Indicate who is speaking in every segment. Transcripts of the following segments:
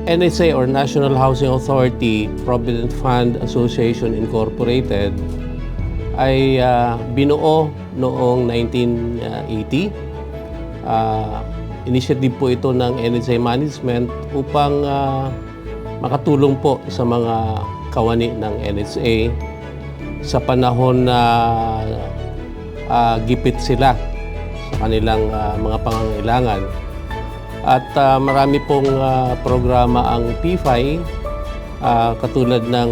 Speaker 1: NHA or National Housing Authority Provident Fund Association Incorporated ay binuo noong 1980. Initiative po ito ng NHA Management upang makatulong po sa mga kawani ng NHA sa panahon na gipit sila sa kanilang mga pangangailangan. At marami pong programa ang PFI, katulad ng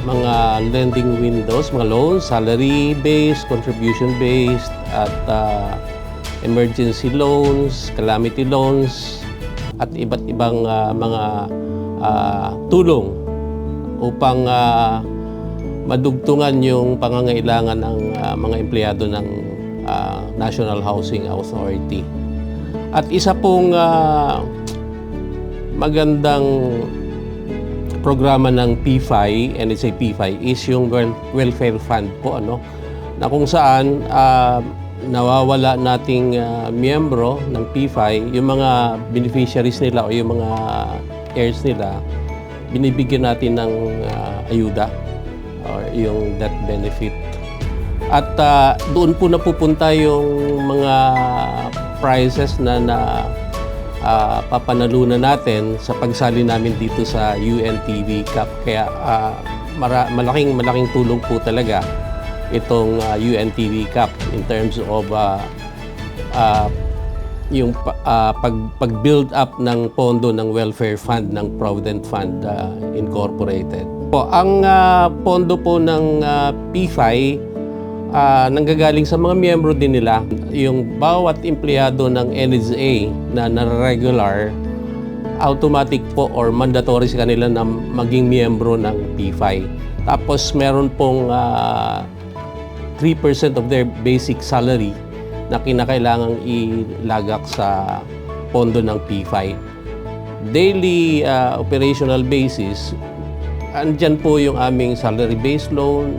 Speaker 1: mga lending windows, mga loans, salary-based, contribution-based, at emergency loans, calamity loans, at iba't ibang mga tulong upang madugtungan yung pangangailangan ng mga empleyado ng National Housing Authority. At isa pong magandang programa ng PFI, NHA PFI, is yung welfare fund po, na kung saan nawawala nating miyembro ng PFI, yung mga beneficiaries nila o yung mga heirs nila, binibigyan natin ng ayuda or yung death benefit. At doon po napupunta yung mga prizes na papanalunan natin sa pagsali namin dito sa UNTV Cup. Kaya malaking tulong po talaga itong UNTV Cup in terms of yung pag-build up ng pondo ng welfare fund ng Provident Fund Incorporated. Ang pondo po ng PFI nanggagaling sa mga miyembro din nila. Yung bawat empleyado ng NHA na regular, automatic po or mandatory sa kanila na maging miyembro ng PFI. Tapos meron pong 3% of their basic salary na kinakailangang ilagak sa pondo ng PFI. Daily operational basis, andyan po yung aming salary-based loan,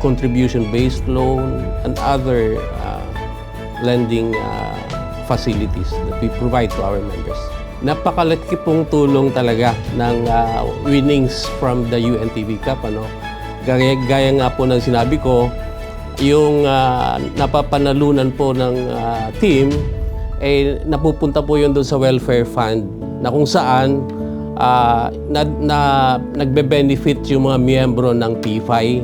Speaker 1: contribution-based loan, and other lending facilities that we provide to our members. Napakalaki pong tulong talaga ng winnings from the UNTV Cup. Gaya nga po ng sinabi ko, yung napapanalunan po ng team, napupunta po yun doon sa welfare fund na kung saan nagbe-benefit yung mga miyembro ng PFI.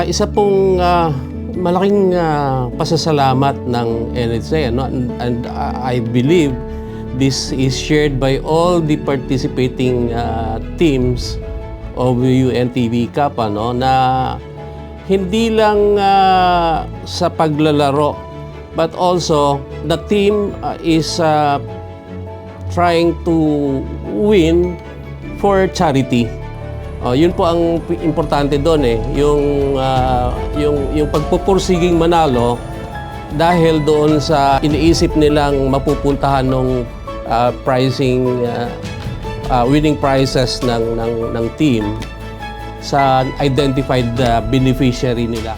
Speaker 1: Isa pong malaking pasasalamat ng NHA, and I believe this is shared by all the participating teams of UNTV Cup, na hindi lang sa paglalaro, but also the team is trying to win for charity. Yun po ang importante doon, yung pagpupursiging manalo dahil doon sa iniisip nilang mapupuntahan ng winning prizes ng team sa identified beneficiary nila.